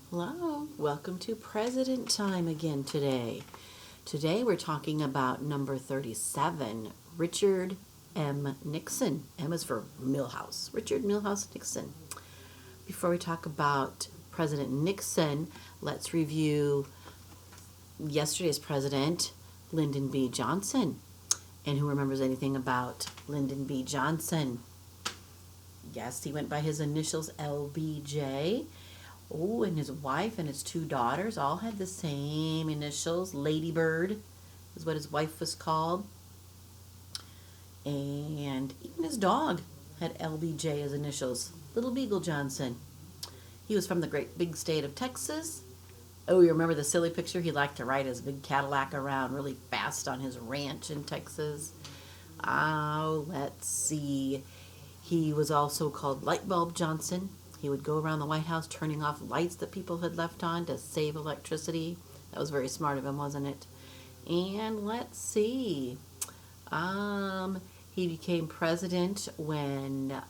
Hello, welcome to President Time again today. Today we're talking about number 37, Richard M. Nixon. M is for Milhouse. Richard Milhouse Nixon. Before we talk about President Nixon, let's review yesterday's president, Lyndon B. Johnson. And who remembers anything about Lyndon B. Johnson? Yes, he went by his initials LBJ. Oh, and his wife and his two daughters all had the same initials. Ladybird is what his wife was called. And even his dog had LBJ as initials. Little Beagle Johnson. He was from the great big state of Texas. Oh, you remember the silly picture? He liked to ride his big Cadillac around really fast on his ranch in Texas. Oh, let's see. He was also called Lightbulb Johnson. He would go around the White House turning off lights that people had left on to save electricity. That was very smart of him, wasn't it? And let's see. He became president when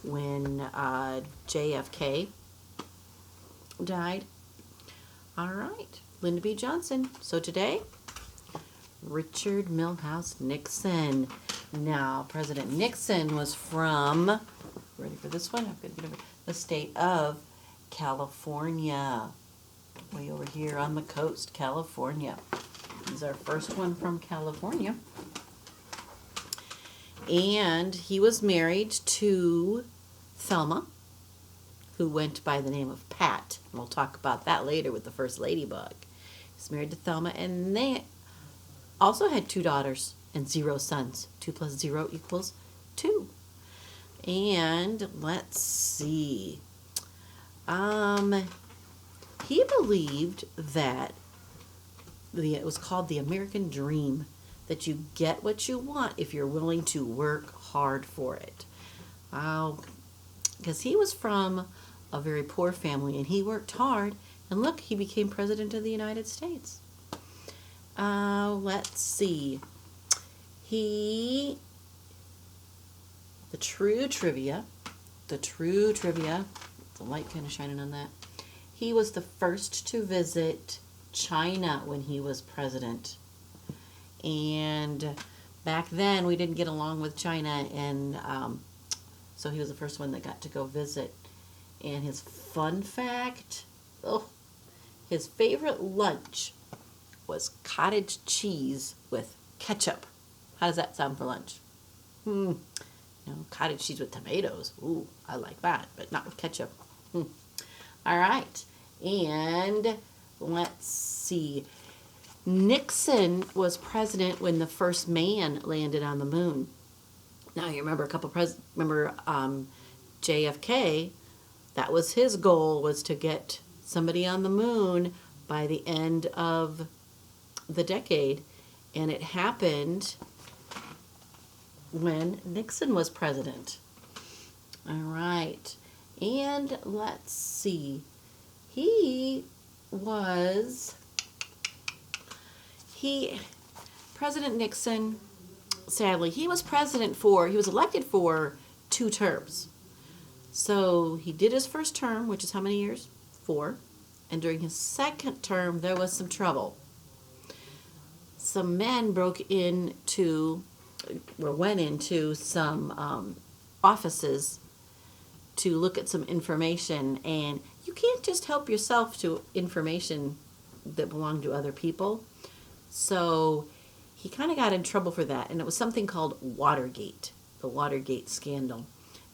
JFK died. All right, Lyndon B. Johnson. So today, Richard Milhouse Nixon. Now, President Nixon was from, ready for this one? I'm going to get over the state of California. Way over here on the coast, California. This is our first one from California. And he was married to Thelma, who went by the name of Pat. And we'll talk about that later with the first ladybug. He's married to Thelma, and they also had two daughters and 0 sons. 2 plus 0 equals 2. And let's see. He believed that it was called the American Dream, that you get what you want if you're willing to work hard for it. Because he was from a very poor family and he worked hard, and look, he became president of the United States. Let's see. The true trivia, the light kind of shining on that. He was the first to visit China when he was president. And back then we didn't get along with China, and so he was the first one that got to go visit. And his fun fact, his favorite lunch was cottage cheese with ketchup. How does that sound for lunch? Cottage cheese with tomatoes. Ooh, I like that, but not with ketchup. All right, and let's see. Nixon was president when the first man landed on the moon. Now you remember JFK. That was his goal, was to get somebody on the moon by the end of the decade, and it happened when Nixon was president. All right, and let's see. President Nixon, sadly, he was elected for 2 terms. So he did his first term, which is how many years? 4. And during his second term, there was some trouble. Some men went into some offices to look at some information, and you can't just help yourself to information that belonged to other people. So he kind of got in trouble for that, and it was something called Watergate, the Watergate scandal,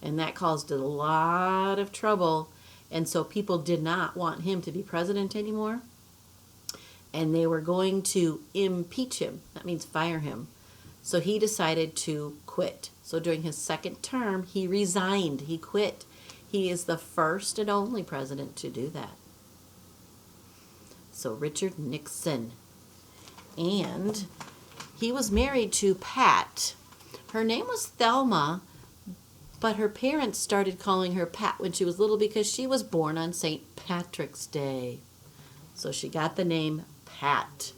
and that caused a lot of trouble, and so people did not want him to be president anymore, and they were going to impeach him. That means fire him. So he decided to quit. So during his second term, he resigned. He quit. He is the first and only president to do that. So Richard Nixon. And he was married to Pat. Her name was Thelma, but her parents started calling her Pat when she was little because she was born on St. Patrick's Day. So she got the name Pat.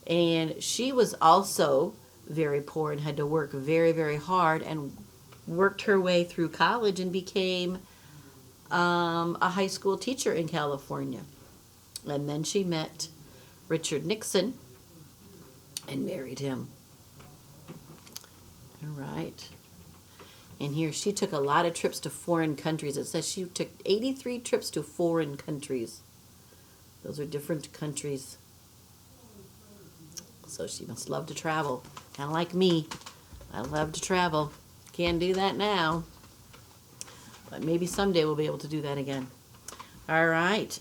And she was also very poor and had to work very, very hard, and worked her way through college and became a high school teacher in California. And then she met Richard Nixon and married him. All right. And here she took a lot of trips to foreign countries. It says she took 83 trips to foreign countries. Those are different countries. So she must love to travel. Kind of like me. I love to travel. Can't do that now. But maybe someday we'll be able to do that again. All right.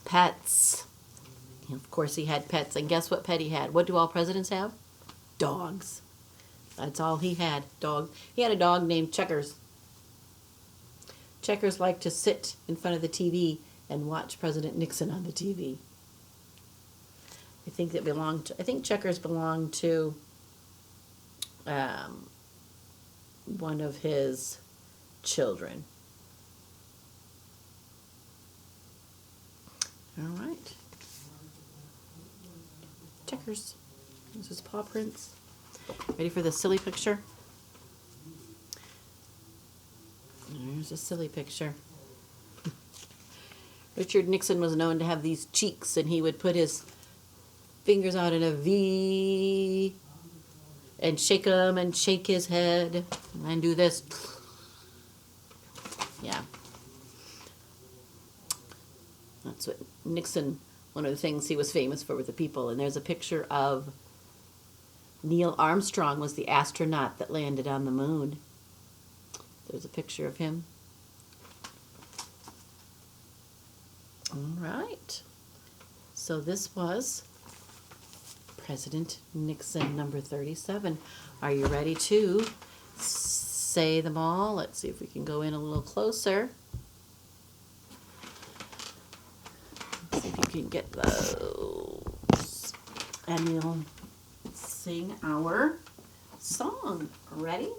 Pets. And of course he had pets. And guess what pet he had? What do all presidents have? Dogs. That's all he had. Dog. He had a dog named Checkers. Checkers liked to sit in front of the TV and watch President Nixon on the TV. I think Checkers belonged to one of his children. All right. Checkers. This is paw prints. Ready for the silly picture? There's a silly picture. Richard Nixon was known to have these cheeks, and he would put his fingers out in a V and shake them and shake his head and do this. Yeah. That's what Nixon, one of the things he was famous for with the people. And there's a picture of Neil Armstrong was the astronaut that landed on the moon. There's a picture of him. All right. So this was President Nixon, number 37. Are you ready to say them all? Let's see if we can go in a little closer. Let's see if you can get those. And we'll sing our song. Ready?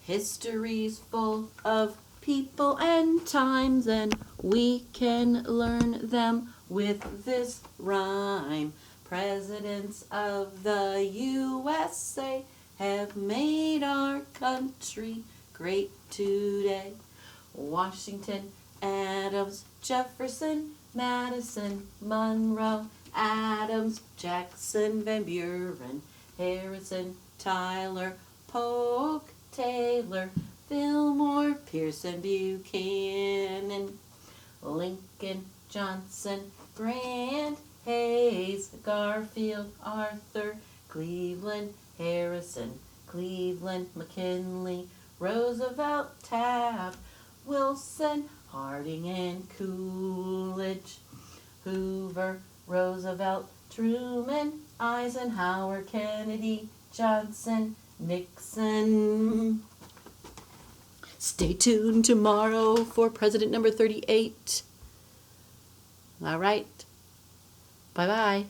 History's full of people and times, and we can learn them with this rhyme. Presidents of the USA have made our country great today. Washington, Adams, Jefferson, Madison, Monroe, Adams, Jackson, Van Buren, Harrison, Tyler, Polk, Taylor, Fillmore, Pearson, Buchanan, Lincoln, Johnson, Grant, Hayes, Garfield, Arthur, Cleveland, Harrison, Cleveland, McKinley, Roosevelt, Taft, Wilson, Harding, and Coolidge, Hoover, Roosevelt, Truman, Eisenhower, Kennedy, Johnson, Nixon. Stay tuned tomorrow for President number 38. All right. Bye-bye.